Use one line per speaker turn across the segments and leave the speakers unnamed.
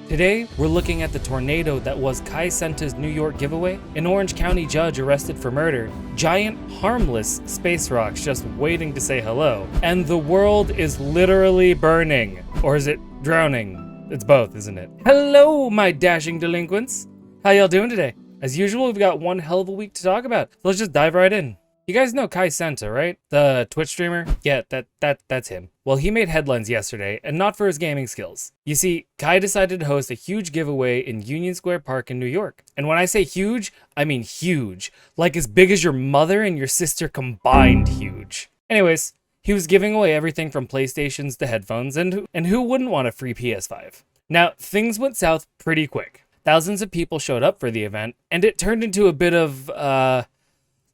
Today, we're looking at the tornado that was Cenat's New York giveaway, an Orange County judge arrested for murder, giant, harmless space rocks just waiting to say hello, and the world is literally burning. Or is it drowning? It's both, isn't it? Hello, my dashing delinquents. How y'all doing today? As usual, we've got one hell of a week to talk about, so let's just dive right in. You guys know Cenat, right? The Twitch streamer? Yeah, that's him. Well, he made headlines yesterday, and not for his gaming skills. You see, Kai decided to host a huge giveaway in Union Square Park in New York. And when I say huge, I mean huge. Like as big as your mother and your sister combined huge. Anyways, he was giving away everything from PlayStations to headphones, and who wouldn't want a free PS5? Now, things went south pretty quick. Thousands of people showed up for the event, and it turned into a bit of,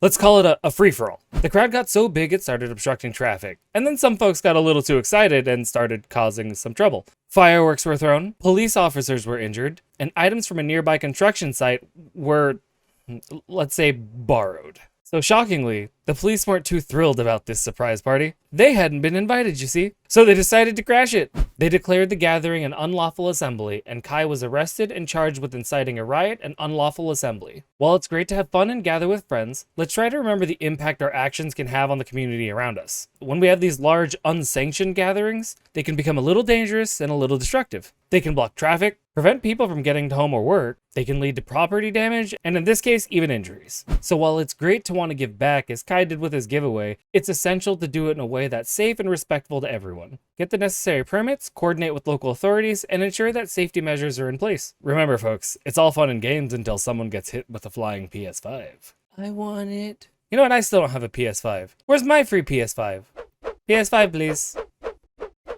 let's call it a free-for-all. The crowd got so big it started obstructing traffic, and then some folks got a little too excited and started causing some trouble. Fireworks were thrown, police officers were injured, and items from a nearby construction site were, let's say, borrowed. So shockingly, the police weren't too thrilled about this surprise party. They hadn't been invited, you see, so they decided to crash it. They declared the gathering an unlawful assembly, and Kai was arrested and charged with inciting a riot and unlawful assembly. While it's great to have fun and gather with friends, let's try to remember the impact our actions can have on the community around us. When we have these large, unsanctioned gatherings, they can become a little dangerous and a little destructive. They can block traffic, prevent people from getting to home or work, they can lead to property damage, and in this case, even injuries. So while it's great to want to give back, as Kai did with his giveaway, it's essential to do it in a way that's safe and respectful to everyone. Get the necessary permits, coordinate with local authorities, and ensure that safety measures are in place. Remember, folks, it's all fun and games until someone gets hit with a flying PS5. I want it. You know what? I still don't have a PS5. Where's my free PS5? PS5, please.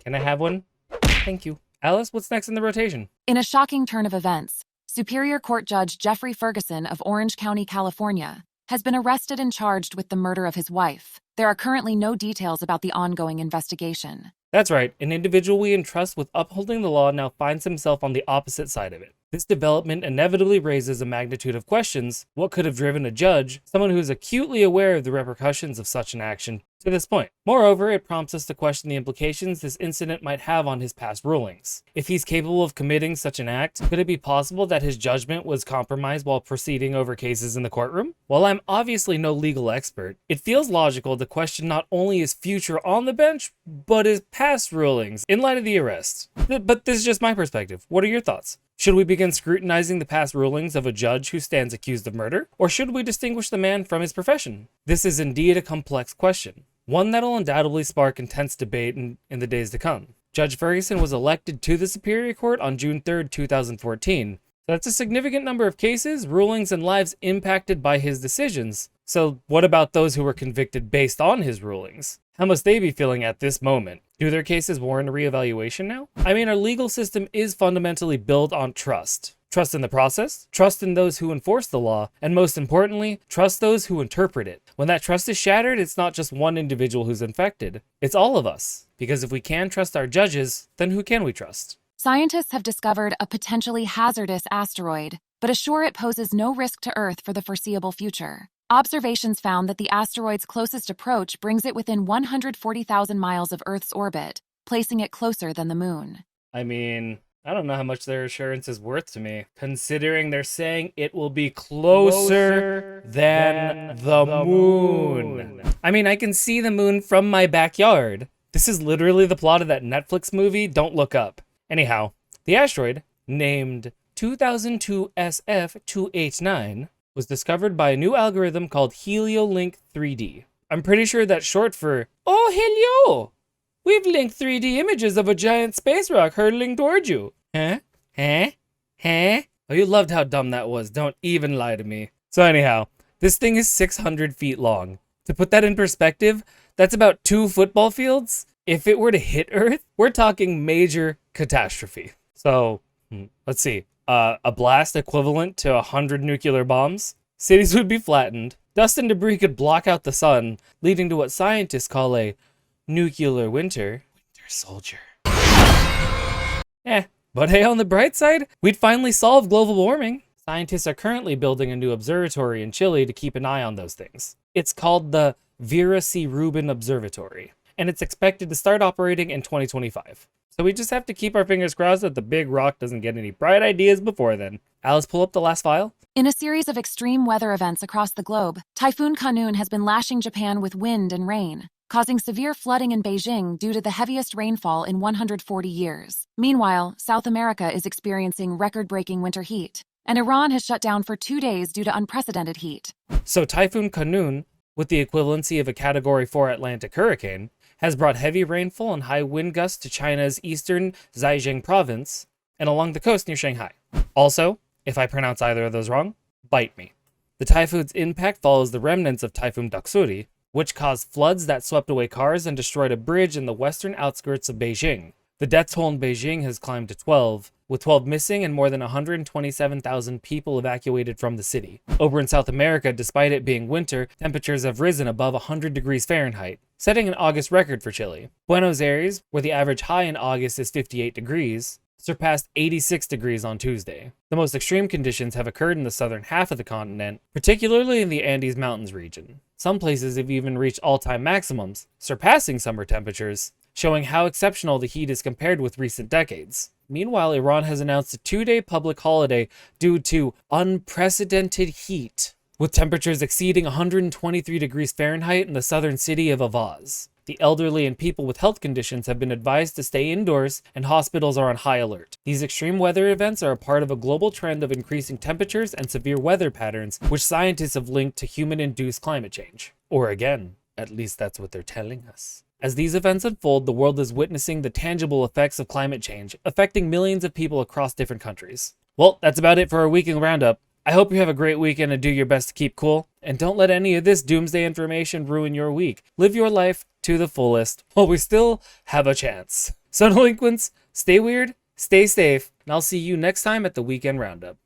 Can I have one? Thank you. Alice, what's next in the rotation?
In a shocking turn of events, Superior Court Judge Jeffrey Ferguson of Orange County, California, has been arrested and charged with the murder of his wife. There are currently no details about the ongoing investigation.
That's right, an individual we entrust with upholding the law now finds himself on the opposite side of it. This development inevitably raises a magnitude of questions. What could have driven a judge, someone who is acutely aware of the repercussions of such an action, to this point? Moreover, it prompts us to question the implications this incident might have on his past rulings. If he's capable of committing such an act, could it be possible that his judgment was compromised while proceeding over cases in the courtroom? While I'm obviously no legal expert, it feels logical to question not only his future on the bench, but his past rulings in light of the arrest. But this is just my perspective. What are your thoughts? Should we begin scrutinizing the past rulings of a judge who stands accused of murder? Or should we distinguish the man from his profession? This is indeed a complex question, one that'll undoubtedly spark intense debate in the days to come. Judge Ferguson was elected to the Superior Court on June 3rd, 2014. That's a significant number of cases, rulings, and lives impacted by his decisions. So what about those who were convicted based on his rulings? How must they be feeling at this moment? Do their cases warrant a reevaluation now? I mean, our legal system is fundamentally built on trust. Trust in the process, trust in those who enforce the law, and most importantly, trust those who interpret it. When that trust is shattered, it's not just one individual who's infected. It's all of us. Because if we can trust our judges, then who can we trust?
Scientists have discovered a potentially hazardous asteroid, but assure it poses no risk to Earth for the foreseeable future. Observations found that the asteroid's closest approach brings it within 140,000 miles of Earth's orbit, placing it closer than the moon.
I mean, I don't know how much their assurance is worth to me, considering they're saying it will be closer than the moon. I mean, I can see the moon from my backyard. This is literally the plot of that Netflix movie, Don't Look Up. Anyhow, the asteroid, named 2002 SF289, was discovered by a new algorithm called HelioLink 3D. I'm pretty sure that's short for, "Oh, helio! We've linked 3D images of a giant space rock hurtling towards you." Huh? Huh? Huh? Oh, you loved how dumb that was. Don't even lie to me. So anyhow, this thing is 600 feet long. To put that in perspective, that's about 2 football fields. If it were to hit Earth, we're talking major catastrophe. So, let's see. A blast equivalent to 100 nuclear bombs. Cities would be flattened. Dust and debris could block out the sun, leading to what scientists call a nuclear winter. Winter soldier. But hey, on the bright side, we'd finally solve global warming. Scientists are currently building a new observatory in Chile to keep an eye on those things. It's called the Vera C. Rubin Observatory. and it's expected to start operating in 2025. So we just have to keep our fingers crossed that the big rock doesn't get any bright ideas before then. Alice, pull up the last file.
In a series of extreme weather events across the globe, Typhoon Kanun has been lashing Japan with wind and rain, causing severe flooding in Beijing due to the heaviest rainfall in 140 years. Meanwhile, South America is experiencing record-breaking winter heat, and Iran has shut down for 2 days due to unprecedented heat.
So Typhoon Kanun, with the equivalency of a Category 4 Atlantic hurricane, has brought heavy rainfall and high wind gusts to China's eastern Zhejiang province and along the coast near Shanghai. Also, if I pronounce either of those wrong, bite me. The typhoon's impact follows the remnants of Typhoon Doksuri, which caused floods that swept away cars and destroyed a bridge in the western outskirts of Beijing. The death toll in Beijing has climbed to 12, with 12 missing and more than 127,000 people evacuated from the city. Over in South America, despite it being winter, temperatures have risen above 100 degrees Fahrenheit, setting an August record for Chile. Buenos Aires, where the average high in August is 58 degrees, surpassed 86 degrees on Tuesday. The most extreme conditions have occurred in the southern half of the continent, particularly in the Andes Mountains region. Some places have even reached all-time maximums, surpassing summer temperatures, showing how exceptional the heat is compared with recent decades. Meanwhile, Iran has announced a 2-day public holiday due to unprecedented heat, with temperatures exceeding 123 degrees Fahrenheit in the southern city of Avaz. The elderly and people with health conditions have been advised to stay indoors, and hospitals are on high alert. These extreme weather events are a part of a global trend of increasing temperatures and severe weather patterns, which scientists have linked to human-induced climate change. Or again, at least that's what they're telling us. As these events unfold, the world is witnessing the tangible effects of climate change, affecting millions of people across different countries. Well, that's about it for our weekend roundup. I hope you have a great weekend and do your best to keep cool, and don't let any of this doomsday information ruin your week. Live your life to the fullest while we still have a chance. So delinquents, stay weird, stay safe, and I'll see you next time at the weekend roundup.